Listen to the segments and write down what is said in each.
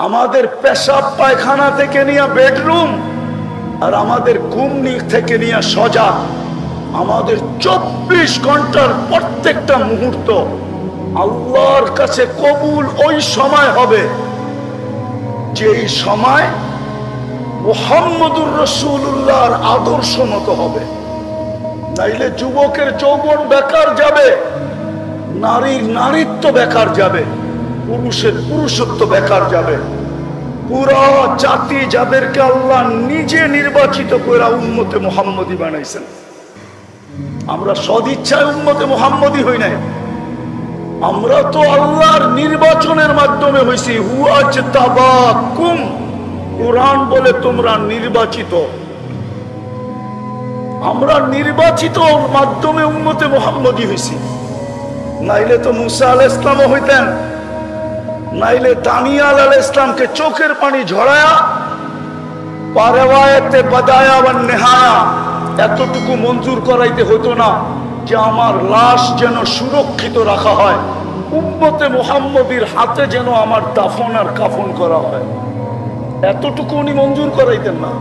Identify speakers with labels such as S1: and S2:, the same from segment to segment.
S1: আমাদের পেশাব পায়খানা থেকে নিয়ে বেডরুম, আর আমাদের ঘুম থেকে নিয়ে সজা, আমাদের 24 ঘন্টার প্রত্যেকটা মুহূর্ত আল্লাহর কাছে কবুল ওই সময় হবে যেই সময় মুহাম্মদুর রাসূলুল্লাহর আদর্শ মতো হবে। নাইলে যুবকের যৌবন বেকার যাবে, নারীর নারীত্ব বেকার যাবে, পুরুষের পুরুষত্ব বেকার যাবে। পুরা জাতি যাদেরকে আল্লাহ নিজে নির্বাচিত করে উম্মতে মুহাম্মদী বানাইছেন, আমরা সদিচ্ছায় উম্মতে মুহাম্মদী হই নাই, আমরা তো আল্লাহর নির্বাচনের মাধ্যমে হইছি। হুয়াজতাবাকুম, কুরআন বলে তোমরা নির্বাচিত। আমরা নির্বাচিত মাধ্যমে উম্মতে মুহাম্মদী হইছি। নাইলে তো মুসা আলাইহিস সালামও হইতেন, নাইলে দানিয়াল আলাইহিস সালামকে চোখের পানি ঝরায়া পারওয়ায়েতে বাদায়া ওয়ান নিহায়া এতটুকু মঞ্জুর করাইতে হতো না যে আমার লাশ যেন সুরক্ষিত রাখা হয়, উম্মতে মুহাম্মদীর হাতে যেন আমার দাফন আর কাফন করা হয়। এতটুকু উনি মঞ্জুর করাইতেন না,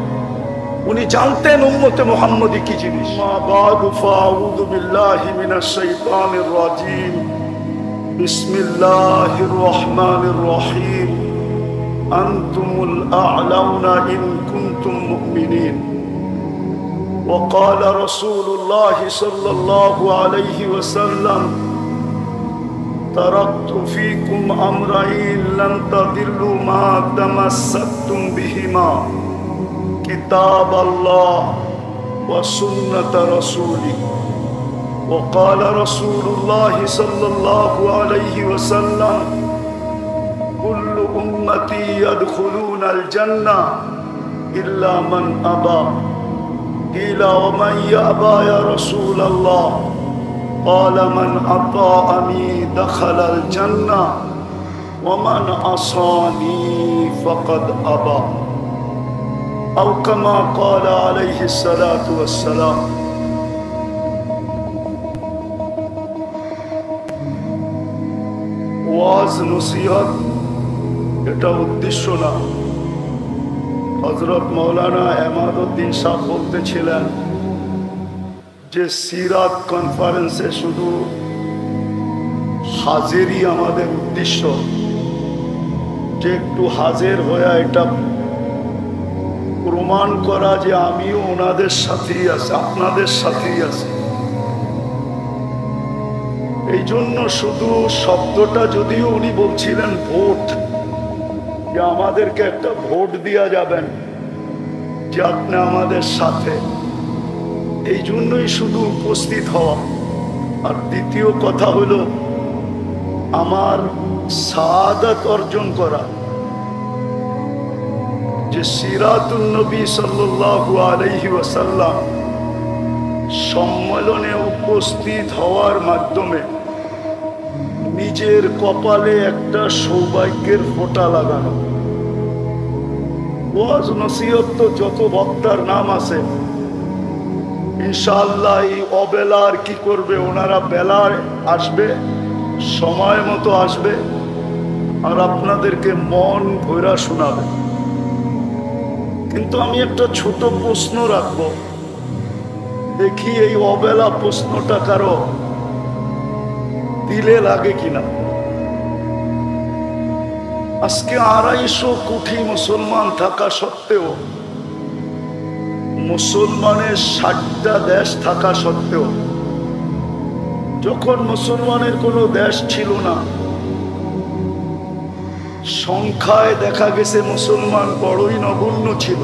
S1: উনি জানতেন উম্মতে মুহাম্মদী কি জিনিস। মা বাদু ফাউযু বিল্লাহি মিনাশ শাইতানির রাজীম। বিসমিল্লাহির রহমানির রহিম। আনতুমুল আ'লাউনা ইন কুনতুম মুমিনিন। وقال رسول الله صلى الله عليه وسلم تركت فيكم أمرين لن تضلوا ما تمسكتم بهما كتاب الله وسنة رسوله. وقال رسول الله صلى الله عليه وسلم كل أمتي يدخلون الجنة إلا من أبى. قيل ومن يأبى يا رسول الله؟ قال من أطاعني دخل الجنة ومن عصاني فقد أبى. أو كما قال عليه الصلاة والسلام. ওয়াজ নসিহত এটা উদ্দেশ্য না। হযরত মাওলানা এমাদউদ্দিন সাহেব বলতেছিলেন যে সিরাত কনফারেন্সে শুধু হাজিরই আমাদের উদ্দেশ্য, যে একটু হাজির হয়ে এটা প্রমাণ করা যে আমিও ওনাদের সাথেই আছি, আপনাদের সাথেই আছি। এই জন্য শুধু শব্দটা, যদিও উনি বলছিলেন ভোট, যে আমাদেরকে একটা ভোট দিয়া যাবেন যে আপনি আমাদের সাথে, এই জন্যই শুধু উপস্থিত হওয়া। আর দ্বিতীয় কথা হলো আমার সাআদাত অর্জন করা, যে সিরাতুন নবী সাল্লাল্লাহু আলাইহি ওয়াসাল্লাম সম্মেলনে উপস্থিত হওয়ার মাধ্যমে নিজের কপালে একটা সৌভাগ্যের ফোঁটা লাগানো। ওয়াজ নসিহত তো যত বক্তার নাম আছে, ইনশাআল্লাহ এই অবেলার কি করবে, ওনারা বেলায় আসবে, সময় মতো আসবে, আর আপনাদেরকে মন ভরা শোনাবে। কিন্তু আমি একটা ছোট প্রশ্ন রাখবো, দেখি এই অবেলা প্রশ্নটা কারো দিলে লাগে কিনা। আজকে 250 কোটি মুসলমান থাকা সত্ত্বেও, মুসলমানের 60টা দেশ থাকা সত্ত্বেও, যখন মুসলমানের কোনো দেশ ছিল না, সংখ্যায় দেখা গেছে মুসলমান বড়ই নগণ্য ছিল।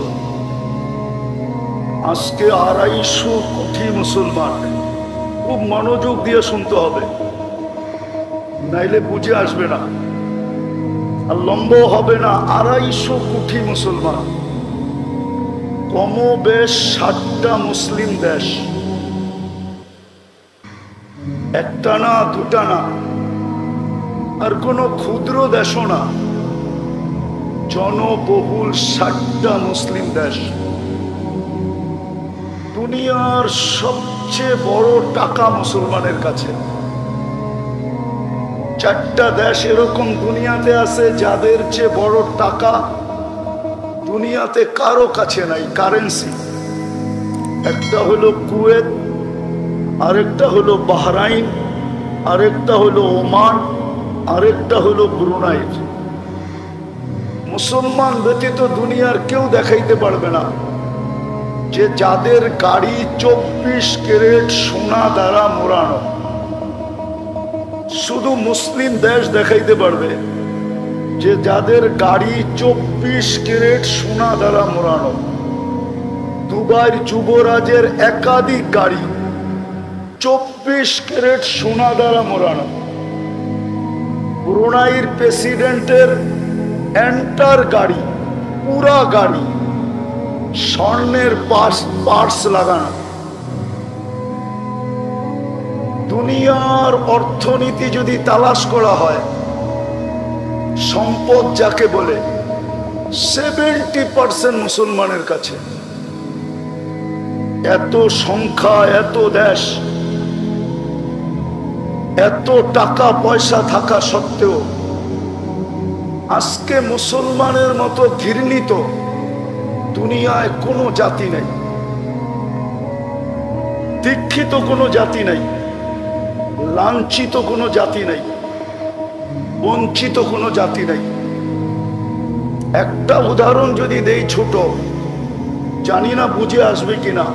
S1: আজকে 250 কোটি মুসলমান। খুব মনোযোগ দিয়ে শুনতে হবে, নাইলে বুঝে আসবে না আর লম্ব হবে না। 250 কোটি মুসলমান, কমবেশ 60টা মুসলিম দেশ, একটা না দুটা না, আর কোনো ক্ষুদ্র দেশও না, জনবহুল 60টা মুসলিম দেশ। দুনিয়ার সবচেয়ে বড় টাকা মুসলমানের কাছে। চারটা দেশ এরকম দুনিয়াতে আছে যাদের চেয়ে বড় টাকা দুনিয়াতে কারো কাছে নাই, কারেন্সি। একটা হলো কুয়েত, আরেকটা হলো বাহরাইন, আরেকটা হলো ওমান, আরেকটা হলো ব্রুনাই। মুসলমান ব্যতীত দুনিয়ার কেউ দেখাইতে পারবে না যে যাদের গাড়ি 24 ক্যারেট সোনা দ্বারা মোড়ানো। শুধু মুসলিম দেশ দেখাইতে পারবে যে যাদের গাড়ি 24 ক্যারেট সোনা দ্বারা মোড়ানো। দুবাইয়ের যুবরাজের একাধিক গাড়ি 24 ক্যারেট সোনা দ্বারা মোড়ানো। ব্রুনাইয়ের প্রেসিডেন্টের এন্টার গাড়ি, পুরা গাড়ি স্বর্ণের পার্স লাগানো। দুনিয়ার অর্থনীতি যদি তালাশ করা হয়, সম্পদ যাকে বলে 70% মুসলমানের কাছে। এত সংখ্যা, এত দেশ, এত টাকা পয়সা থাকা সত্ত্বেও আজকে মুসলমানের মতো ঘৃণিত দুনিয়ায় কোনো জাতি নেই, দীক্ষিত কোনো জাতি নাই, লাঞ্ছিত কোনো জাতি নাই, বঞ্চিত কোনো জাতি নাই। একটা উদাহরণ যদি দেই ছোট, জানি না বুঝে আসবে কিনা।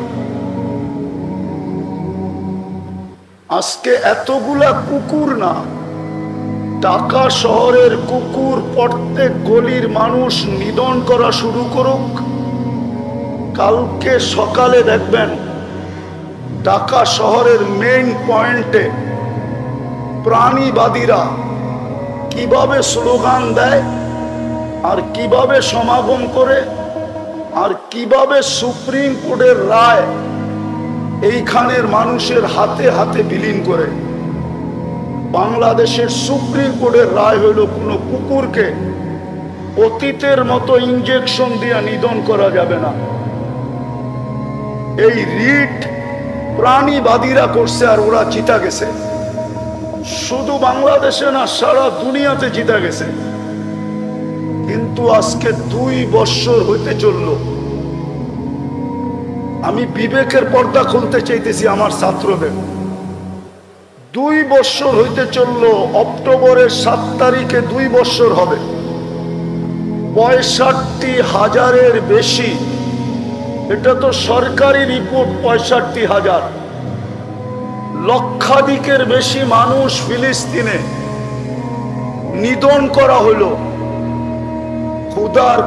S1: আজকে এতগুলা কুকুর না, ঢাকা শহরের কুকুর প্রত্যেক গলির মানুষ নিধন করা শুরু করুক, কালকে সকালে দেখবেন ঢাকা শহরের মেইন পয়েন্টে প্রাণীবাদীরা কিভাবে স্লোগান দেয়, আর কিভাবে সমাগম করে, আর কিভাবে সুপ্রিম কোর্টের রায় এইখানের মানুষের হাতে হাতে বিলীন করে। বাংলাদেশের সুপ্রিম কোর্টের রায় হইল কোনো কুকুরকে অতীতের মতো ইনজেকশন দিয়ে নিধন করা যাবে না। এই রিট প্রাণীবাদীরা করছে, আর ওরা জিতা গেছে। শুধু বাংলাদেশে না, সারা দুনিয়াতে জিতা গেছে। কিন্তু আজকে 2 বছর হইতে চলল, আমি বিবেকের পর্দা খুলতে চাইতেছি আমার ছাত্রদের। 2 বছর হইতে চলল, অক্টোবরের 7 তারিখে 2 বছর হবে। 65,000-এর বেশি, এটা তো সরকারি রিপোর্ট, 65,000, লক্ষাধিকের বেশি মানুষ ফিলিস্তিনে নিধন করা হইল। ক্ষুধার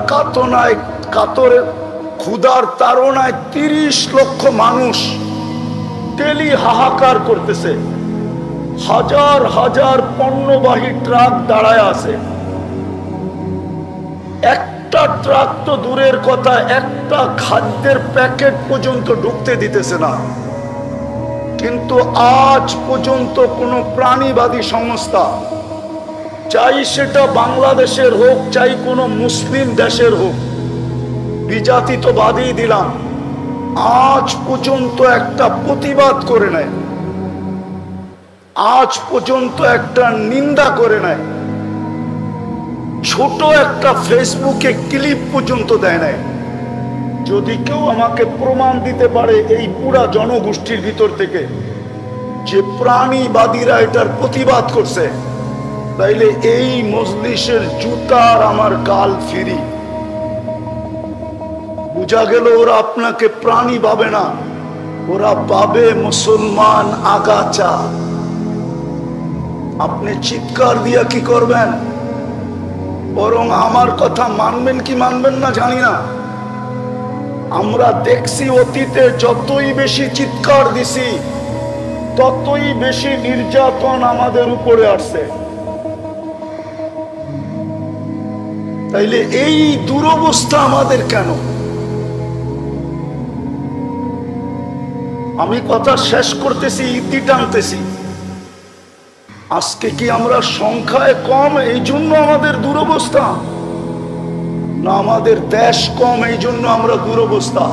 S1: ক্ষুধার তাড়নায় 30 লক্ষ মানুষ ডেলি হাহাকার করতেছে। হাজার হাজার পণ্যবাহী ট্রাক দাঁড়ায় আছে। একটা ট্রাক তো দূরের কথা, একটা খাদ্যের প্যাকেট পর্যন্ত ঢুকতে দিতেছে না। কিন্তু আজ পর্যন্ত কোনো প্রাণীবাদী সংস্থা, চাই সেটা বাংলাদেশের হোক, চাই কোনো মুসলিম দেশের হোক, বিজাতি তো বাদই দিলাম, আজ পর্যন্ত একটা প্রতিবাদ করে নেয়, আজ পর্যন্ত একটা নিন্দা করে নেয়, ছোট একটা ফেসবুকে ক্লিপ পর্যন্ত দেয় নাই। যদি কেউ আমাকে প্রমাণ দিতে পারে এই পুরা জনগোষ্ঠীর ভিতর থেকে যে প্রাণীবাদীরা এটার প্রতিবাদ করছে, তাইলে এই মজলিসের জুতার আমার গাল ফিরি। বুঝা গেল ওরা আপনাকে প্রাণী ভাবে না, ওরা ভাবে মুসলমান আগাছা। আপনি চিৎকার দিয়া কি করবেন? বরং আমার কথা মানবেন কি মানবেন না জানি না। আমরা দেখছি অতীতে যতই বেশি চিৎকার দিছি, ততই বেশি নির্যাতন আমাদের উপরে আসছে। তাইলে এই দুরবস্থা আমাদের কেন? আমি কথা শেষ করতেছি, ইতি টানতেছি। আজকে কি আমরা সংখ্যায় কম এই জন্য আমাদের দুরবস্থা, না আমাদের দেশ কম এই জন্য আমরা দুরবস্থা,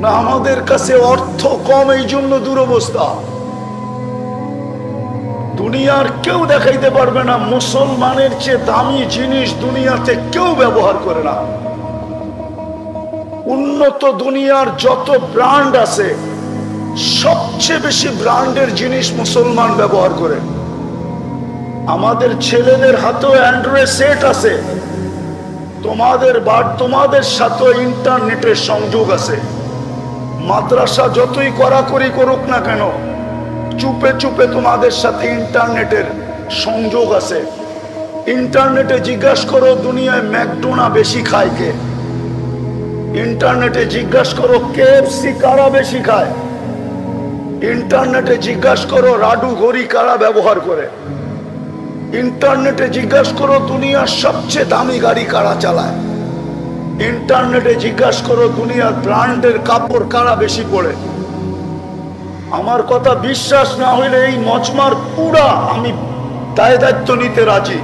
S1: না আমাদের কাছে অর্থ কম এই জন্য দুরবস্থা? দুনিয়ার কেউ দেখাইতে পারবে না মুসলমানের চেয়ে দামি জিনিস দুনিয়াতে কেউ ব্যবহার করে না। উন্নত দুনিয়ার যত ব্র্যান্ড আছে সবচেয়ে বেশি ব্র্যান্ডের জিনিস মুসলমান ব্যবহার করে। আমাদের ছেলেদের হাতেও অ্যান্ড্রয়েড সেট আছে, তোমাদের সাথে ইন্টারনেটের সংযোগ আছে। মাদ্রাসা যতই কড়াকড়ি করুক না কেন, চুপে চুপে তোমাদের সাথে ইন্টারনেটের সংযোগ আছে। ইন্টারনেটে জিজ্ঞাসা করো দুনিয়ায় ম্যাকডোনা বেশি খায় কে, ইন্টারনেটে জিজ্ঞাসা করো কেএফসি কারা বেশি খায়, ইন্টারনেটে জিজ্ঞাসা করো রাডু ঘড়ি কারা ব্যবহার করে, ইন্টারনেটে জিজ্ঞাসা করো দুনিয়ার সবচেয়ে দামি গাড়ি কারা চালায়, ইন্টারনেটে জিজ্ঞাসা করো দুনিয়ার ব্র্যান্ডের কাপড় কারা বেশি পরে। আমার কথা বিশ্বাস না হইলে এই মজমার পুরা আমি দায়িত্ব নিতে রাজি।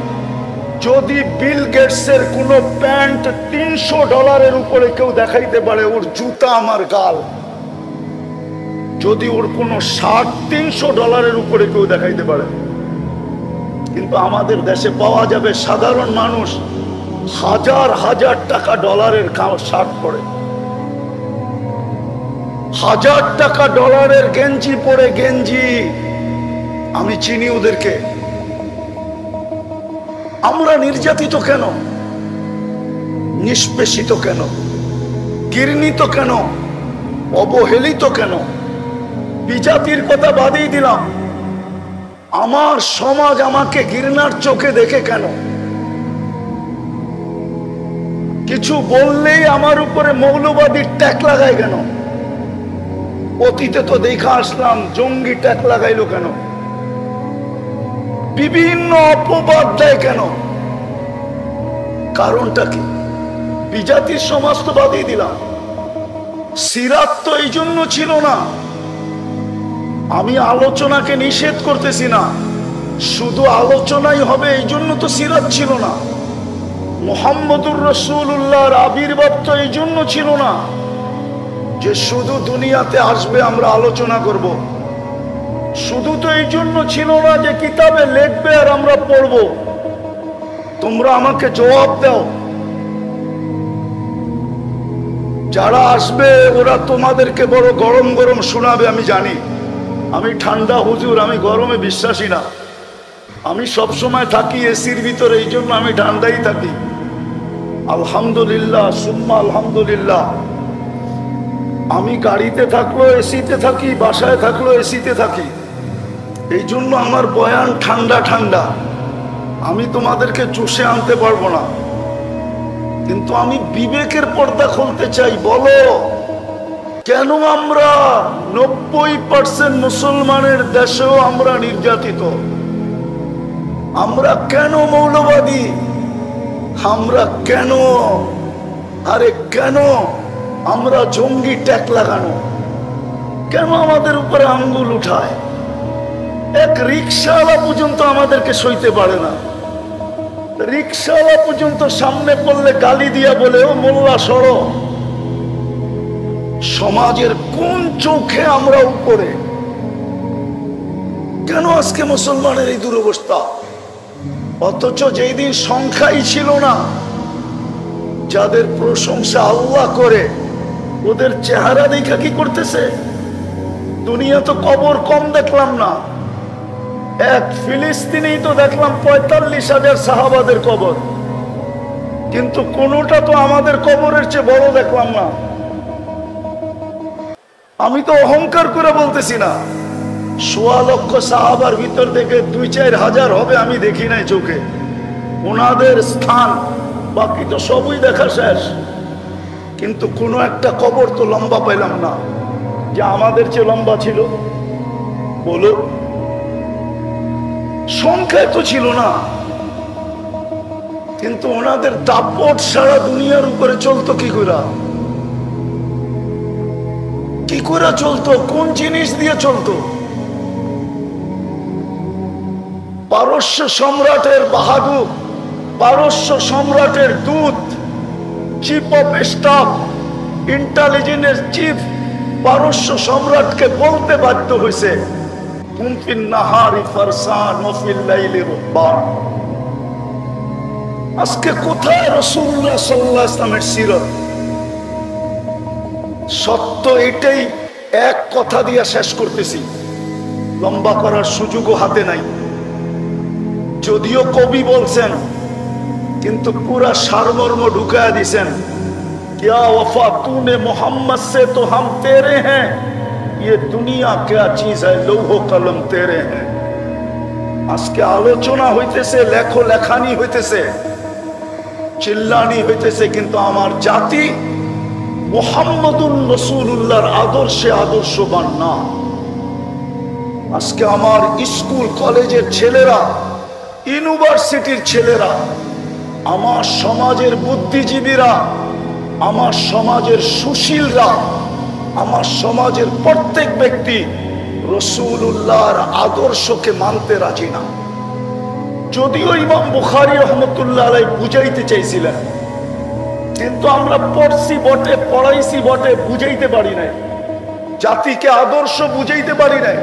S1: যদি বিল গেটসের কোন প্যান্ট $300 উপরে কেউ দেখাইতে পারে, ওর জুতা আমার গাল। যদি ওর কোন শার্ট $300 উপরে কেউ দেখাইতে পারে, কিন্তু আমাদের দেশে পাওয়া যাবে সাধারণ মানুষ হাজার হাজার টাকা ডলারের শার্ট পরে, হাজার টাকা ডলারের গেঞ্জি পরে। গেঞ্জি আমি চিনি ওদেরকে। আমরা নির্যাতিত কেন, নিষ্পেষিত কেন, ঘৃণিত কেন, অবহেলিত কেন? বিজাতির কথা বাদই দিলাম, আমার সমাজ আমাকে ঘৃণার চোখে দেখে কেন? কিছু বললেই আমার উপরে মৌলবাদীর ট্যাগ লাগায় কেন? অতীতে তো দেখা আসলাম জঙ্গি ট্যাগ লাগাইলো কেন? বিভিন্ন অপবাদ দেয় কেন? কারণটা কি? বিজাতির সমাজ তো বাদই দিলাম, সিরাত তো এই জন্য ছিল না। আমি আলোচনাকে নিষেধ করতেছি না, শুধু আলোচনাই হবে এই জন্য তো সিরাত ছিল না। মুহাম্মদুর রাসূলুল্লাহর আবির্ভাব তো এই জন্য ছিল না যে শুধু দুনিয়াতে আসবে আমরা আলোচনা করব। শুধু তো এই জন্য ছিল না যে কিতাবে লিখবে আর আমরা পড়ব। তোমরা আমাকে জবাব দাও, যারা আসবে ওরা তোমাদেরকে বড় গরম গরম শোনাবে আমি জানি। আমি ঠান্ডা হুজুর, আমি গরমে বিশ্বাসী না। আমি সব সময় থাকি এসির ভিতরে, এই জন্য আমি ঠান্ডাই থাকি। আলহামদুলিল্লাহ সুম্মা আলহামদুলিল্লাহ। আমি গাড়িতে থাকলো এসিতে থাকি, বাসায় থাকলো এসিতে থাকি, এই জন্য আমার বয়ান ঠান্ডা ঠান্ডা। আমি তোমাদেরকে চুষে আনতে পারবো না, কিন্তু আমি বিবেকের পর্দা খুলতে চাই। বলো কেন আমরা 90% মুসলমানের দেশেও আমরা নির্যাতিত? আমরা কেন মৌলবাদী? আমরা কেন, আরে কেন আমরা জঙ্গি ট্যাগ লাগানো? কেন আমাদের উপরে আঙ্গুল উঠায়? এক রিক্সাওয়ালা পর্যন্ত আমাদেরকে সইতে পারে না। রিক্সাওয়ালা পর্যন্ত সামনে পড়লে গালি দিয়া বলে ও মোল্লা সরো। সমাজের কোন চোখে আমরা উপরে? কেন আজকে মুসলমানের এই দুরবস্থা? অথচ যেই দিন সংখ্যাই ছিল না, যাদের প্রশংসা আল্লাহ করে, ওদের চেহারা দেখা কি করতেছে? দুনিয়া তো কবর কম দেখলাম না। এক ফিলিস্তিনেই তো দেখলাম 45,000 সাহাবাদের কবর, কিন্তু কোনোটা তো আমাদের কবরের চেয়ে বড় দেখলাম না। আমি তো অহংকার করে বলতেছি না, 1.25 লক্ষ সাহাবার ভিতর থেকে 2-4 হাজার হবে আমি দেখি নাই চোখে। ওনাদের স্থান বাকি তো সবই দেখা শেষ, কিন্তু কোনো একটা কবর তো লম্বা পাইলাম না যে আমাদের চেয়ে লম্বা ছিল। বলো, সংখ্যায় তো ছিল না, কিন্তু ওনাদের দাপট সারা দুনিয়ার উপরে চলতো কি করে? কি করে চলতো? কোন জিনিস দিয়ে চলতো? পারস্য সম্রাটের বাহাদুর, পারস্য সম্রাটের দূত, chief of staff, intelligence chief পারস্য সম্রাটকে বলতে বাধ্য হয়েছে, হুম ফিন নাহারি ফারসান ওয়া ফিল লাইলি রুহবান। আজকে কোথায় রাসূলুল্লাহ সাল্লাল্লাহু আলাইহি ওয়াসাল্লামের সিরাত? সত্য এটাই, এক কথা দিয়া শেষ করতেছি, লম্বা করার সুযোগও হাতে নাই। যদিও কবি বলছেন, কিন্তু পুরা সারমর্ম ঢুকায়া দিছেন। क्या वफा तूने मोहम्मद से तो हम तेरे हैं, ये दुनिया क्या चीज है लौह कलम तेरे हैं। আজকে আলোচনা হইতেছে, লেখো লেখানি হইতেছে, চিল্লানি হইতেছে, কিন্তু আমার জাতি মুহাম্মদুর রাসূলুল্লাহর আদর্শে আদর্শবান না। আজকে আমার স্কুল কলেজের ছেলেরা, ইউনিভার্সিটির ছেলেরা, আমার সমাজের বুদ্ধিজীবীরা, আমার সমাজের সুশীলরা, আমার সমাজের প্রত্যেক ব্যক্তি রাসূলুল্লাহর আদর্শকে মানতে রাজি না। যদিও ইমাম বুখারী রাহমাতুল্লাহ আলাইহি বুঝাইতে চাইছিলেন, কিন্তু আমরা পড়ছি বটে, পড়াইছি বটে, বুঝাইতে পারি নাই, জাতিকে আদর্শ বুঝাইতে পারি নাই।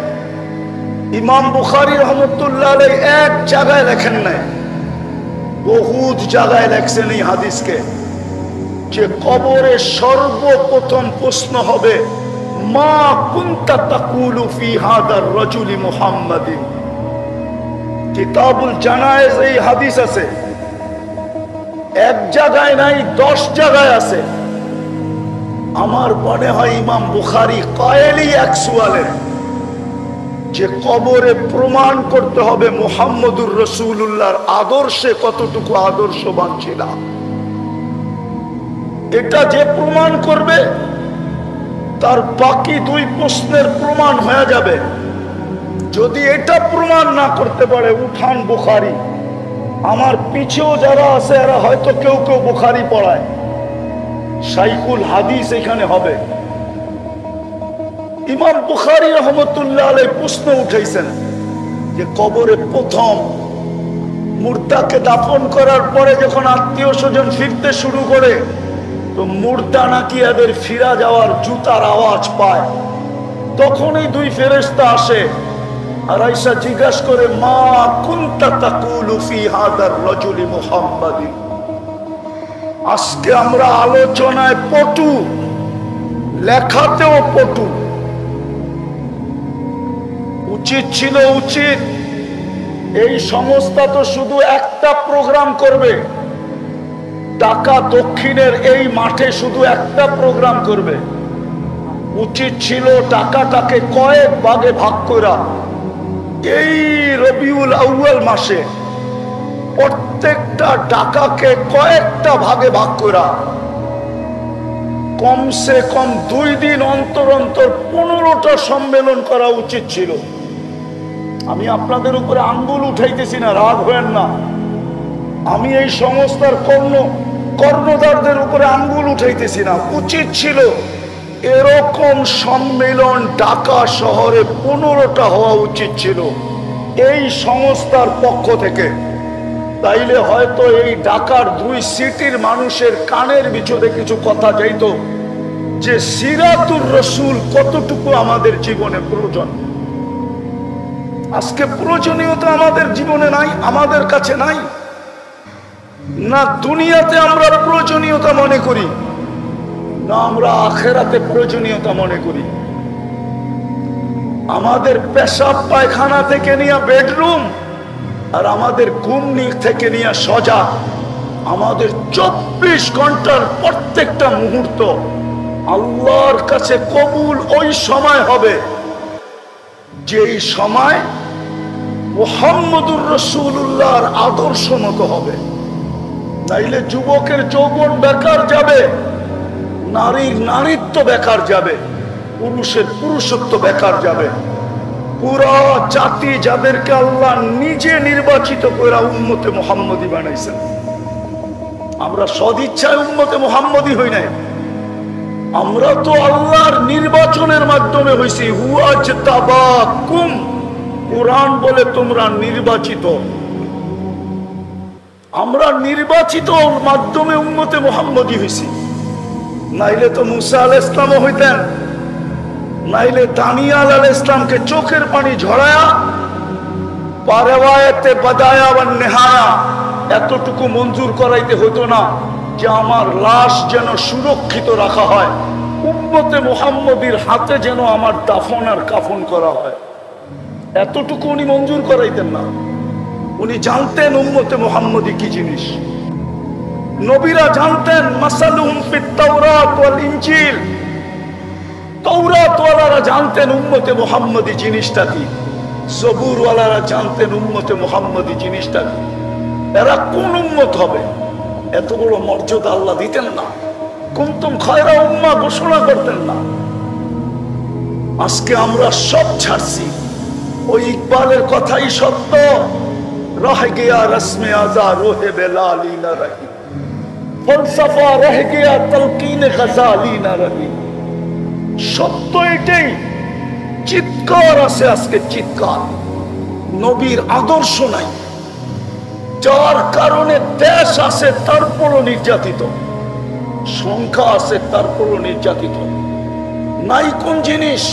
S1: ইমাম বুখারী রাহমাতুল্লাহ আলাইহি এক জায়গায় লেখেন নাই, বহুত জায়গায় লেখছেন এই হাদিসকে, যে কবরে সর্বপ্রথম প্রশ্ন হবে মা কুনতা তাকুলু ফি হাদার রাজুলি মুহাম্মাদিন। কিতাবুল জানায়েজ এই হাদিস আছে, এক জায়গায় নাই, 10 জায়গায় আছে। আমার মনে হয় ইমাম বুখারী কায়েলি একচুয়ালে, যে কবরে প্রমাণ করতে হবে মুহাম্মদুর রাসূলুল্লাহর আদর্শে কতটুকু আদর্শবান ছিলাম। এটা যে প্রমাণ করবে, তার বাকি 2 প্রশ্নের প্রমাণ হয়ে যাবে। যদি এটা প্রমাণ না করতে পারে, উঠান বুখারী। আমার পিছেও যারা আছে এরা হয়তো কেউ কেউ বুখারী পড়ায়, শাইখুল হাদিস এখানে হবে। ইমাম বুখারী রাহমাতুল্লাহ আলাইহি প্রশ্ন উঠাইছেন যে কবরে প্রথম মুর্দাকে দাফন করার পরে যখন আত্মীয় স্বজন ফিরতে শুরু করে, তো মুর্দা নাকি এদের ফিরা যাওয়ার জুতার আওয়াজ পায়। তখনই 2 ফেরেশতা আসে আর আয়েশা জিজ্ঞাসা করে মা কুনতা তাকুলু ফি হাদার রাজুলি মুহাম্মাদিন। আজকে আমরা আলোচনায় পটু, লেখাতেও পটু। উচিত ছিল, উচিত এই সংস্থা তো শুধু একটা প্রোগ্রাম করবে, ঢাকা দক্ষিণের এই মাঠে শুধু একটা প্রোগ্রাম করবে। উচিত ছিল টাকাটাকে কয়েক ভাগে ভাগ করা, এই রবিউল আউয়াল মাসে প্রত্যেকটা টাকাকে কয়েকটা ভাগে ভাগ করা, কমসে কম 2 দিন অন্তর অন্তর 15টা সম্মেলন করা উচিত ছিল। আমি আপনাদের উপরে আঙ্গুল উঠাইতেছি না, রাগ হয়েন না। আমি এই সংস্থার কর্ণধারদের উপরে আঙ্গুল উঠাইতেছি না। উচিত ছিল এরকম সম্মেলন ঢাকা শহরে 15টা হওয়া উচিত ছিল এই সংস্থার পক্ষ থেকে। তাইলে হয়তো এই ঢাকার 2 সিটির মানুষের কানের ভিতরে কিছু কথা যাইত, যে সিরাতুর রাসূল কতটুকু আমাদের জীবনে প্রয়োজন। আজকে প্রয়োজনীয়তা আমাদের জীবনে নাই, আমাদের কাছে নাই না। দুনিয়াতে আমরা প্রয়োজনীয়তা মনে করি না, আমরা আখেরাতে প্রয়োজনীয়তা মনে করি। আমাদের পেশাব পায়খানা থেকে নিয়ে বেডরুম, আর আমাদের ঘুম থেকে নিয়ে সজা, আমাদের 24 ঘন্টার প্রত্যেকটা মুহূর্ত আল্লাহর কাছে কবুল ওই সময় হবে যেই সময় মুহাম্মদুর রাসূলুল্লাহর আদর্শ মতো হবে। নাইলে যুবকের যৌবন বেকার যাবে, নারীর নারীত্ব বেকার যাবে, পুরুষের পুরুষত্ব বেকার যাবে। পুরা জাতি যাদেরকে আল্লাহ নিজে নির্বাচিত করে উম্মতে মুহাম্মদী বানাইছেন, আমরা সদিচ্ছায় উম্মতে মুহাম্মদী হই নাই, আমরা তো আল্লাহর নির্বাচনের মাধ্যমে হইছি। হুয়াজতাবাকুম, কুরআন বলে তোমরা নির্বাচিত। আমরা নির্বাচিত মাধ্যমে উম্মতে মুহাম্মদী হইছি। নাইলে তো মুসা আলাইহিস সালাম হইতেন, নাইলে দানিয়াল আলাইহিস সালামকে চোখের পানি ঝরায়া পারওয়ায়েতে বাদায়া ওয়া নেহায়া এতটুকু মঞ্জুর করাইতে হতো না যে আমার লাশ যেন সুরক্ষিত রাখা হয়, উম্মতে মুহাম্মদীর হাতে যেন আমার দাফন আর কাফন করা হয়। এতটুকু উনি মঞ্জুর করাইতেন না। উনি জানতেন উম্মতে মুহাম্মদী কি জিনিস। নবীরা জানতেন মাসালুহুম ফিত তাওরাত ওয়াল ইনজিল, তাওরাত ওয়ালারা জানতেন উম্মতে মুহাম্মদী জিনিসটা কি, জবুর ওয়ালারা জানতেন উম্মতে মুহাম্মদী জিনিসটা কি। এরা কোন উম্মত হবে এত বড় মর্যাদা আল্লাহ দিতেন না। কুনতুম খায়রা উম্মাহ ঘোষণা করতেন না। আজকে আমরা সব ছাড়ছি। ওই ইকবালের কথাই সত্য, রহ গিয়া রসমে আজা রোহে বেলালি না রহি, ফলসফা রহ গিয়া তলকিনে গজালি না রহি। সত্য এটাই। চিৎকার আছে আজকে, চিৎকার। নবীর আদর্শ নাই, যার কারণে দেশ আছে তারপরও নির্যাতিত, সংখ্যা আছে তারপরও নির্যাতিত। নাই কোন জিনিস?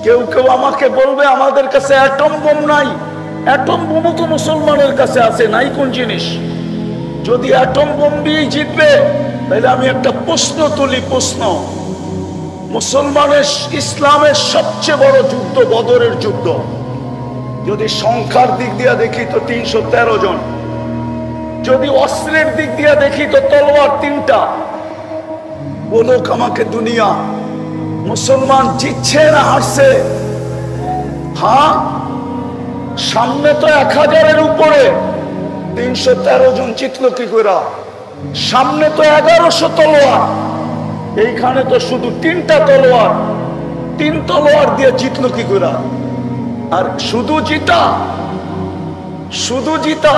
S1: কেউ কেউ আমাকে বলবে আমাদের কাছে অ্যাটম বোম নাই। অ্যাটম বোমও তো মুসলমানের কাছে আছে, নাই কোন জিনিস? যদি অ্যাটম বোম দিয়ে জিতবে তাহলে আমি একটা প্রশ্ন তুলি, প্রশ্ন। মুসলমানের ইসলামের সবচেয়ে বড় যুদ্ধ বদরের যুদ্ধ। যদি সংখ্যার দিক দিয়ে দেখি তো 313 জন, যদি অস্ত্রের দিক দিয়ে দেখি তো তলোয়ার 3টা। বলুক আমাকে দুনিয়া, মুসলমান জিতছে না হারছে? হ্যাঁ, সামনে তো 1000-এর উপরে, 313 জন জিতলো কি করে? সামনে তো 1100 তলোয়ার, এইখানে তো শুধু 3টা তলোয়ার। 3 তলোয়ার দিয়ে জিতলো কি করে? আর শুধু জিতা, শুধু জিতা,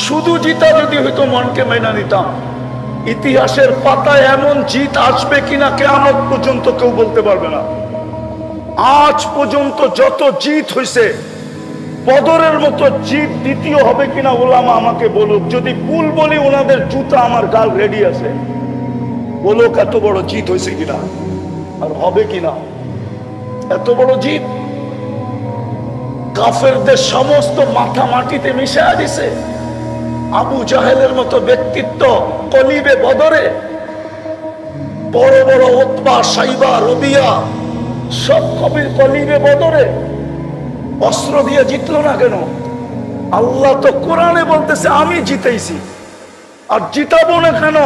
S1: শুধু জিতা যদি হয়তো মনকে মেনে নিতাম। ইতিহাসের পাতায় এমন জিত আসবে কিনা কিয়ামত পর্যন্ত কেউ বলতে পারবে না। আজ পর্যন্ত যত জিত হয়েছে, বদরের মতো জিত দ্বিতীয় হবে কিনা ওলামা আমাকে বলুক। যদি ভুল বলি ওনাদের জুতা আমার গাল রেডি আছে। বলুক এত বড় জিত হয়েছে কিনা, আর হবে কিনা এত বড় জিত। কাফেরদের সমস্ত মাথা মাটিতে মিশিয়ে দিছে। আবু জাহেলের মতো ব্যক্তিত্ব কলিবে বদরে, বড় বড় উতবা, সাইবা, রবিয়া সব কবির কলিবে বদরে অস্ত্র দিয়ে জিতলো না কেন? আল্লাহ তো কোরআনে বলতেছে আমি জিতেছি, আর জিতাবো না কেন?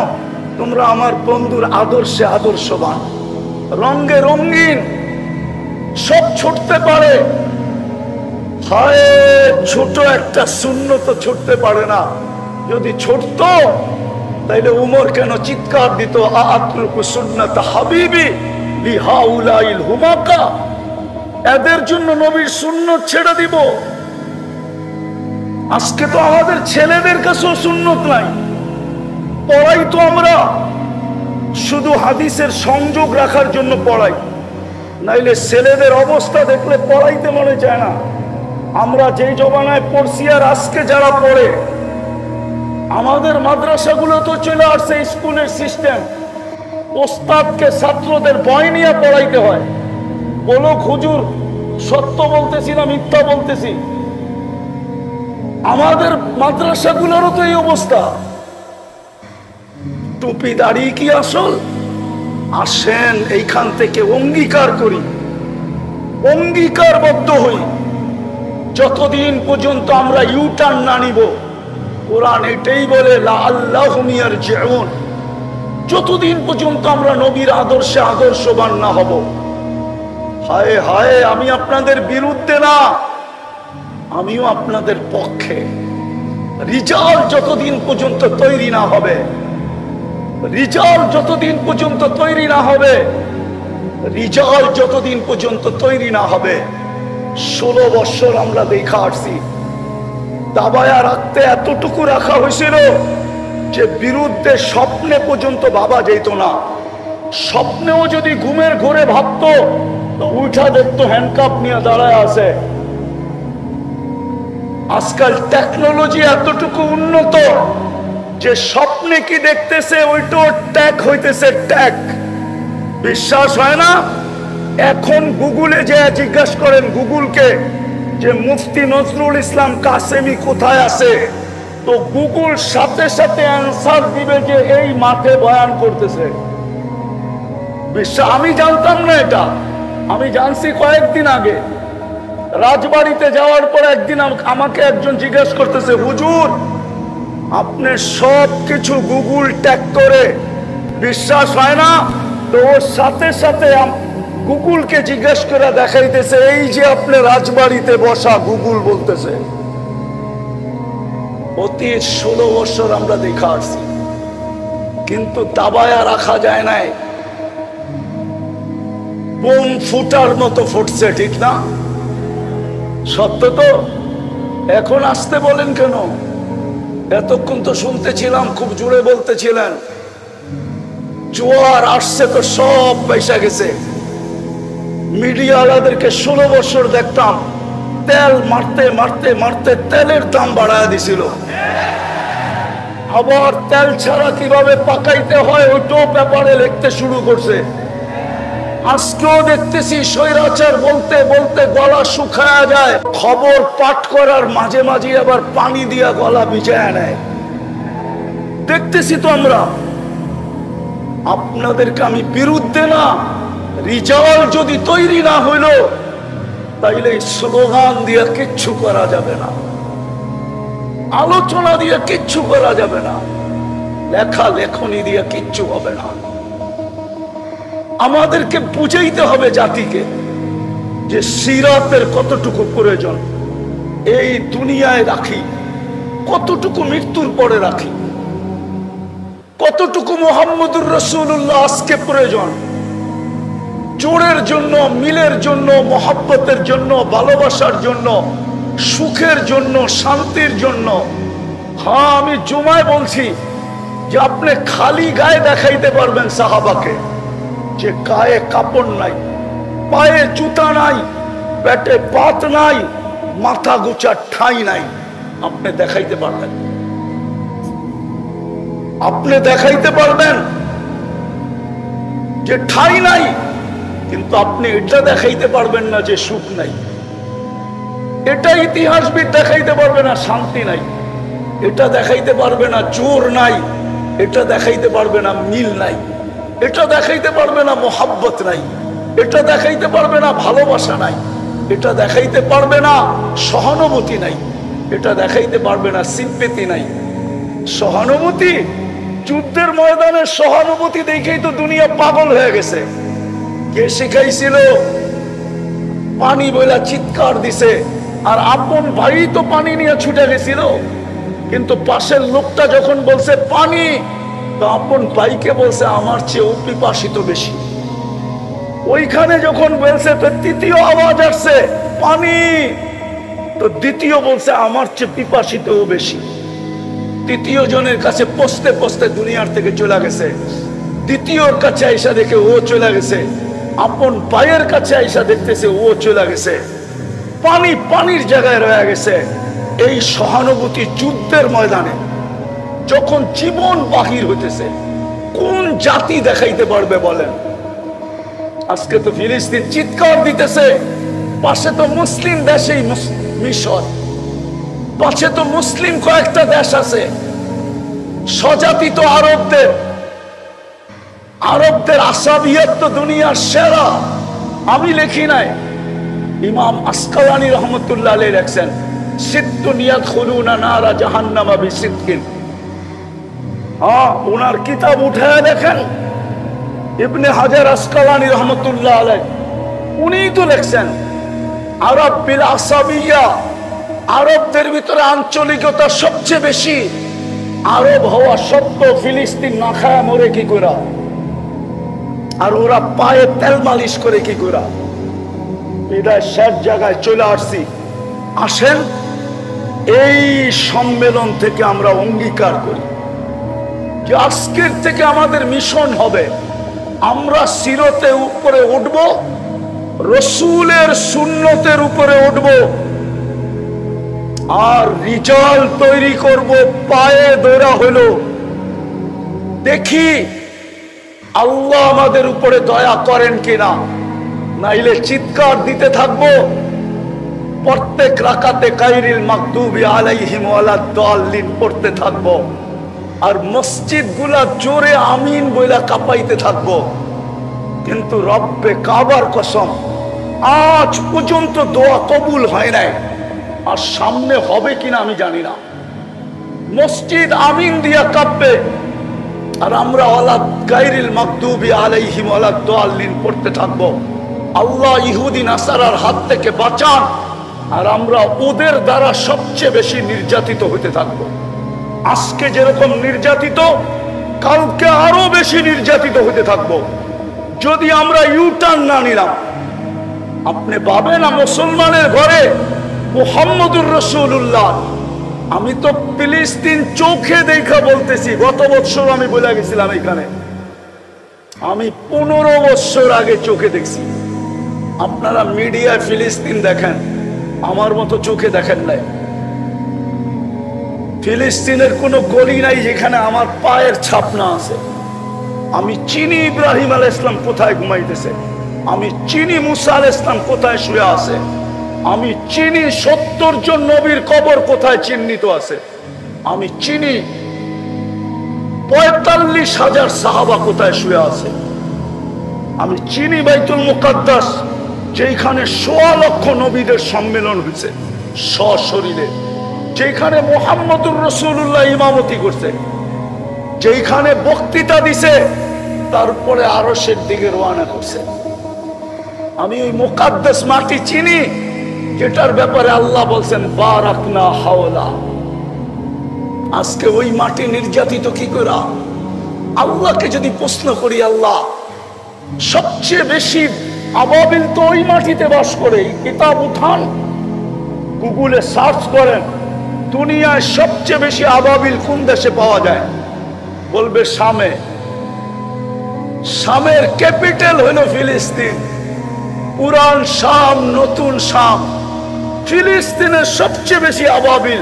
S1: তোমরা আমার বন্ধুর আদর্শে আদর্শবান, রঙে রঙিন, সব ছুটতে পারে। হায়, ছোট একটা শূন্য তো ছুটতে পারে না। যদি ছুটতো তাইলে উমর কেন চিৎকার দিত, আতরুকু সুন্নাত হাবিবি লিহাউলাইল হুমাকা, এদের জন্য নবীর সুন্নত ছেড়ে দিব। আজকে তো আমাদের ছেলেদের কাছেও সুন্নত নাই। পড়াই তো আমরা শুধু হাদিসের সংযোগ রাখার জন্য পড়াই, নাইলে ছেলেদের অবস্থা দেখলে পড়াইতে মনে চায় না। আমরা যেই জমানায় পড়ছি আর আজকে যারা পড়ে, আমাদের মাদ্রাসাগুলো তো চলে আসছে স্কুলের সিস্টেম। ওস্তাদকে ছাত্রদের ভয় নিয়ে পড়াইতে হয়। বলুক হুজুর সত্য বলতেছি না মিথ্যা বলতেছি? আমাদের মাদ্রাসাগুলোরও তো এই অবস্থা। টুপি দাড়ি কি আসল? আসেন এইখান থেকে অঙ্গীকার করি, অঙ্গীকারবদ্ধ হই। যতদিন পর্যন্ত আমরা ইউটার্ন না নিব, কোরআন এটাই বলে লাআল্লাহুম ইয়ারজিউন, যতদিন পর্যন্ত আমরা নবীর আদর্শে আদর্শবান না হব। হায় হায়, আমি আপনাদের বিরুদ্ধে না, আমিও আপনাদের পক্ষে। রিজাল যতদিন পর্যন্ত তৈরি না হবে, রিজাল যতদিন পর্যন্ত তৈরি না হবে, রিজাল যতদিন পর্যন্ত তৈরি না হবে। 16 বছর আমরা দেখা আসছি, দাবায়া রাখতে এতটুকু রাখা হয়েছিল যে বিরুদ্ধে স্বপ্নে পর্যন্ত ভাবা যেত না। স্বপ্নেও যদি ঘুমের ঘোরে ভাবতো তো উঠা দেখতো হ্যান্ডকাপ নিয়ে দাঁড়ায় আছে। আজকাল টেকনোলজি এতটুকু উন্নত যে স্বপ্নে কি দেখতেছে ওইটাও ট্যাগ হইতেছে, ট্যাগ। বিশ্বাস হয় না? এখন গুগলে যে জিজ্ঞাসা করেন গুগলকে যে মুফতি নজরুল ইসলাম কাসেমি কোথায় আছে, তো গুগল সাথে সাথে অ্যান্সার দিবে যে এই মাঠে বয়ান করতেছে। আমি জানতাম না এটা, আমি জানছি কয়েকদিন আগে। রাজবাড়িতে যাওয়ার পর একদিন আমাকে একজন জিজ্ঞেস করতেছে, হুজুর আপনি সব কিছু গুগল ট্যাগ করে বিশ্বাস হয় না? তো ওর সাথে সাথে গুগলকে জিজ্ঞেস করে দেখাইতেছে এই যে আপনি রাজবাড়িতে বসা, গুগল বলতেছে। অতি 16 বছর আমরা দেখা আসছি, কিন্তু দাবায়া রাখা যায় নাই, বোম ফুটার মতো ফুটছে, ঠিক না? সত্য তো। এখন আসতে বলেন কেন? এতক্ষণ তো শুনতেছিলাম, খুব জোরে বলতেছিলেন। জোয়ার আসছে তো সব পয়সা গেছে। মিডিয়াওয়ালাদেরকে 16 বছর দেখতাম তেল মারতে মারতে মারতে তেলের দাম বাড়ায় দিছিল, আবার তেল ছাড়া কিভাবে পাকাইতে হয় ওইটাও ব্যাপারে লিখতে শুরু করছে। আজকেও দেখতেছি স্বৈরাচার বলতে বলতে গলা শুকায়া যায়, খবর পাঠ করার মাঝে মাঝে আবার পানি দিয়া গলা ভিজায় নেয়। দেখতেছি তো আমরা। আপনাদেরকে আমি বিরুদ্ধে না, রিজাল্ট যদি তৈরি না হইল তাইলে স্লোগান দিয়ে কিচ্ছু করা যাবে না, আলোচনা দিয়ে কিচ্ছু করা যাবে না, লেখা লেখনি দিয়ে কিচ্ছু হবে না। আমাদেরকে বুঝাইতে হবে জাতিকে যে সিরাতের কতটুকু প্রয়োজন এই দুনিয়ায় রাখি, কতটুকু মৃত্যুর পরে রাখি, কতটুকু মুহাম্মদুর রাসূলুল্লাহ আজকে প্রয়োজন। জোরের জন্য, মিলের জন্য, মহব্বতের জন্য, ভালোবাসার জন্য, সুখের জন্য, শান্তির জন্য। হ্যাঁ, আমি জুমায় বলছি যে আপনি খালি গায়ে দেখাইতে পারবেন সাহাবাকে যে গায়ে কাপড় নাই, পায়ে জুতা নাই, পেটে পাত নাই, মাথা গোছার ঠাঁই নাই। আপনি দেখাইতে পারবেন, আপনি দেখাইতে পারবেন যে ঠাঁই নাই, কিন্তু আপনি এটা দেখাইতে পারবেন না যে সুখ নাই। এটা ইতিহাসবিদ দেখাইতে পারবে না শান্তি নাই, এটা দেখাইতে পারবে না জোর নাই, এটা দেখাইতে পারবে না মিল নাই, এটা দেখাইতে পারবে না মোহাব্বত নাই, এটা দেখাইতে পারবে না ভালোবাসা নাই, এটা দেখাইতে পারবে না সহানুভূতি নাই, এটা দেখাইতে পারবে না সিম্পেথি নাই। সহানুভূতি, যুদ্ধের ময়দানে সহানুভূতি দেখেই তো দুনিয়া পাগল হয়ে গেছে। কে শিখাইছিল? পানি বইলা চিৎকার দিছে, আর আপন ভাই তো পানি নিয়ে ছুটে গেছিল, কিন্তু পাশের লোকটা যখন বলছে পানি, তো আপন ভাইকে বলছে আমার চেয়ে পিপাসিত বেশি। ওইখানে যখন বলছে তো তৃতীয় আওয়াজ আসছে পানি, তো দ্বিতীয় বলছে আমার চেয়ে পিপাসিত বেশি। তৃতীয় জনের কাছে পৌঁছতে পৌঁছতে দুনিয়ার থেকে চলে গেছে, দ্বিতীয়র কাছে আইসা দেখে ও চলে গেছে, আপন ভাইয়ের কাছে আইসা দেখতেছে ও চলে গেছে, পানি পানির জায়গায় রয়ে গেছে। এই সহানুভূতি যুদ্ধের ময়দানে যখন জীবন বাহির হইতেছে, কোন জাতি দেখাইতে পারবে বলেন? আজকে তো ফিলিস্তিন চিৎকার দিতেছে, পাশে তো মুসলিম দেশেই মিশর, পাশে তো মুসলিম কয়েকটা দেশ আছে, স্বজাতি তো আরবদের। আরবদের আসাবিয়ত তো দুনিয়ার সেরা। আমি লিখি নাই, ইমাম আসকালানি রহমতুল্লাহ আলাইহি লেখছেন সিত্তুন ইয়াদখুলুনা নারা জাহান্নামা বিসিদ্কিন। হ্যাঁ, ওনার কিতাব উঠায় দেখেন, ইবনে হাজার আসকালানি রহমতুল্লাহ আলাইহি উনি তো লেখছেন আরব বিল আসাবিয়া, আরবদের ভিতরে আঞ্চলিকতা সবচেয়ে বেশি। আরব হওয়া সত্ত্বেও ফিলিস্তিন না খায়া মরে কি করে, আর ওরা পায়ে তেল মালিশ করে কি করে? বিদায় শেষ জায়গায় চলে আসছি। আসেন এই সম্মেলন থেকে আমরা অঙ্গীকার করি যে আজকের থেকে আমাদের মিশন হবে, আমরা সিরতের উপরে উঠব, রসুলের সুন্নতের উপরে উঠব, আর রিজাল্ট তৈরি করব পায়ে দৌড়া হলো। দেখি আল্লাহ আমাদের উপরে দয়া করেন কিনা, নাইলে চিৎকার দিতে থাকবো প্রত্যেক রাকাতে গায়রিল মাগদুবি আলাইহিম ওয়ালাদ-দাল্লিন পড়তে থাকবো, আর মসজিদ গুলা জোরে আমিন বইলা কাঁপাইতে থাকবো। কিন্তু রব্বে কাবার কসম, আজ পর্যন্ত দোয়া কবুল হয় নাই, আর সামনে হবে কিনা আমি জানি না। মসজিদ আমিন দিয়া কাঁপবে, আর আমরা ওয়ালাদ গায়রিল মাগদুবি আলাইহিম ওয়ালাদ-দাল্লিন পড়তে থাকবো। আল্লাহ ইহুদি নাসারার হাত থেকে বাঁচান, আর আমরা ওদের দ্বারা সবচেয়ে বেশি নির্যাতিত হতে থাকবো। আজকে যেরকম নির্যাতিত, কালকে আরো বেশি নির্যাতিত হতে থাকবো যদি আমরা ইউটার্ন না নিলাম। আপনি ভাবেন না মুসলমানের ঘরে মুহাম্মদুর রাসূলুল্লাহ, আমি তো ফিলিস্তিন চোখে দেখা বলতেছি। গত বছর আমি বলে গেছিলাম এখানে, আমি 15 বছর আগে চোখে দেখছি। আপনারা মিডিয়ায় ফিলিস্তিন দেখেন, আমার মতো চোখে দেখেন নাই। ফিলিস্তিনের কোনো গলি নাই যেখানে আমার পায়ের ছাপ না আছে। আমি চিনি ইব্রাহিম আলাইহিস সালাম কোথায় ঘুমাইতেছে, আমি চিনি মুসা আলাইহিস সালাম কোথায় শুয়ে আছে, আমি চিনি 70 জন নবীর কবর কোথায় চিহ্নিত আছে, আমি চিনি 45,000 সাহাবা কোথায় শুয়ে আছে, আমি চিনি বাইতুল মুকাদ্দাস যেখানে 1.25 লক্ষ নবীদের সম্মেলন হয়েছে সশরীরে, যেখানে মুহাম্মদুর রাসূলুল্লাহ ইমামতি করছে, যেখানে বক্তৃতা দিছে, তারপরে আরশের দিকে রওনা করছে। আমি ওই মুকাদ্দাস মাটি চিনি, যেটার ব্যাপারে আল্লাহ বলছেন বারাকনা হাওলা। আজকে ওই মাটি নির্যাতিত কি করে? আল্লাহকে যদি প্রশ্ন করি, আল্লাহ সবচেয়ে বেশি আবাবিল তো ওই মাটিতে বাস করে। কিতাব উঠান, গুগলে সার্চ করেন, দুনিয়ায় সবচেয়ে বেশি আবাবিল কোন দেশে পাওয়া যায়? বলবে শামে। শামের ক্যাপিটাল হলো ফিলিস্তিন। পুরান শাম, নতুন শাম, ফিলিস্তিনের সবচেয়ে বেশি আবাবিল।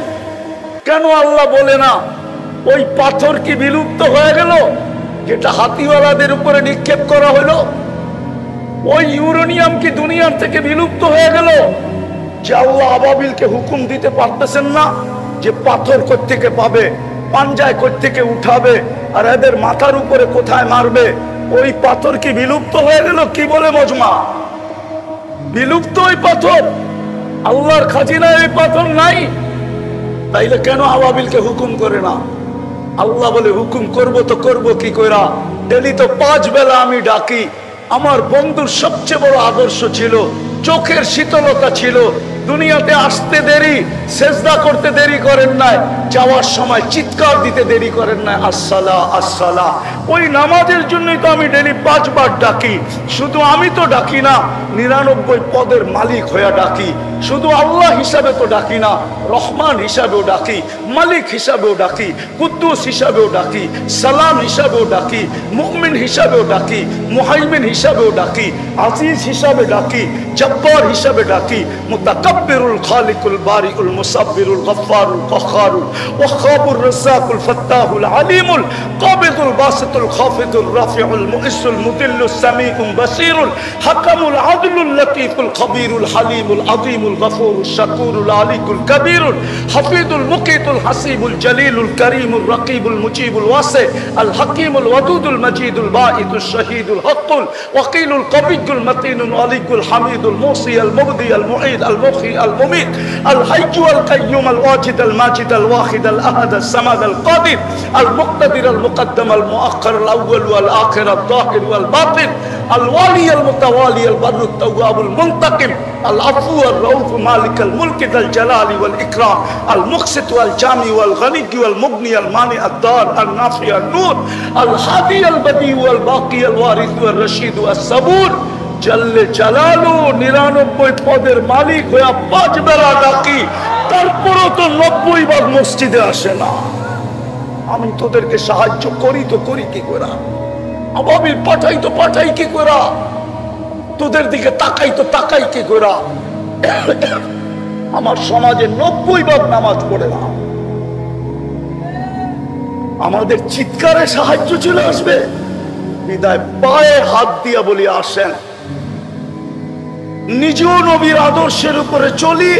S1: কেন আল্লাহ বলে না ওই পাথর কি বিলুপ্ত হয়ে গেল যেটা হাতিওয়ালাদের উপরে নিক্ষেপ করা হলো? ওই ইউরেনিয়াম কি দুনিয়ার থেকে বিলুপ্ত হয়ে গেল? যে আল্লাহ আবাবিলকে হুকুম দিতে পারতেছেন না যে পাথর কোত্থেকে পাবে, পাঞ্জায় কোত্থেকে উঠাবে, আর এদের মাথার উপরে কোথায় মারবে? ওই পাথর কি বিলুপ্ত হয়ে গেল? কি বলে মজমা? বিলুপ্ত ওই পাথর? আল্লাহর খাজিনায় ওই পাথর নাই? তাইলে কেন আবাবিলকে হুকুম করে না? আল্লাহ বলে হুকুম করব তো করব কি কইরা? ডেলি তো 5 বেলা আমি ডাকি। আমার বন্ধুর সবচেয়ে বড় আদর্শ ছিল চোখের শীতলতা ছিল। দুনিয়াতে আসতে দেরি, সেজদা করতে দেরি করেন নাই, যাওয়ার সময় চিৎকার দিতে দেরি করেন নাই, আসসালা আসসালা। ওই নামাজের জন্যই তো আমি ডেলি 5 বার ডাকি। শুধু আমি তো ডাকি না, 99 পদের মালিক হয়ে ডাকি। শুধু আল্লাহ হিসাবে তো ডাকি না, রহমান হিসাবেও ডাকি, মালিক হিসাবেও ডাকি, কুদ্দুস হিসাবেও ডাকি, সালাম হিসাবেও ডাকি, মুমিন হিসাবেও ডাকি, মুহাইমিন হিসাবেও ডাকি, আজিজ হিসাবে ডাকি, জব্বার হিসাবে ডাকি, মুতাকাব্বিরুল খালিকুল বারিউল মুসাব্বিরুল গফফারুল কখারুল ওয়াহাবুর রাজ্জাকুল ফাত্তাহুল আলিমুল কাবিদুল বাসিতুল খাফিদুল রাফিউল মুইসুল মুদিল্লুস সামিউল বাসিরুল হাকামুল আদলুল লতীফুল খবীরুল হালিমুল আযীমুল গফুরুশ শাকুরুল আলিকুল কবীরুল হাফিজুল মুকিতুল হাসিবুল জলিলুল করিমুল রকিবুল মুজিবুল ওয়াসি আল হাকিমুল ওয়াদুদুল মজিদুল বাঈতুশ শহীদুল হকুল ওয়াকিলুল কবিয়ুল মতিনুল আলিকুল হামিদুল মুসি আল মুবদি আল মুঈদ আল মুখি আল মুমিত আল হাইয়্যু আল কাইয়্যুম আল ওয়াজিদ আল মাজিদ আল ওয়াহিদ আল আহাদ আল সামাদ আল কাদির আল মুক্তাদির আল মুকদ্দম আল মুআখ্খার আল আউয়াল ওয়াল আখির আল যাহির ওয়াল বাতিন আল ওয়ালি আল মুতাওয়ালি আল বাররু আত তাওয়াবুল মুনতাকিম আল আফু আল রাউফ মালিক আল মুলক যাল জালালি ওয়াল ইকরাম আল মুকসিত ওয়াল জামি ওয়াল গনি ওয়াল মুগনি আল মানি আদ দার আল নাফি আল নূর আল হাদি আল বদি ওয়াল বাকি আল ওয়ারিস ওয়াল রশিদ ওয়াস সাবুর জাল্লে জালালু 99 পদের মালিক হয়ে 5 বেলা ডাকি, তারপরও তো 90 বার মসজিদে আসে না। আমি তোদেরকে সাহায্য করি তো করি কি করে? আবাবিল পাঠাই তো পাঠাই কি করে? তোদের দিকে তাকাই তো তাকাই কি করে? আমার সমাজে 90 বার নামাজ পড়ে না। আমাদের চিৎকারে সাহায্য চলে আসবে? বিদায় পায়ে হাত দিয়া বলি আসেন। নিজেও নবীর আদর্শের উপরে চলি,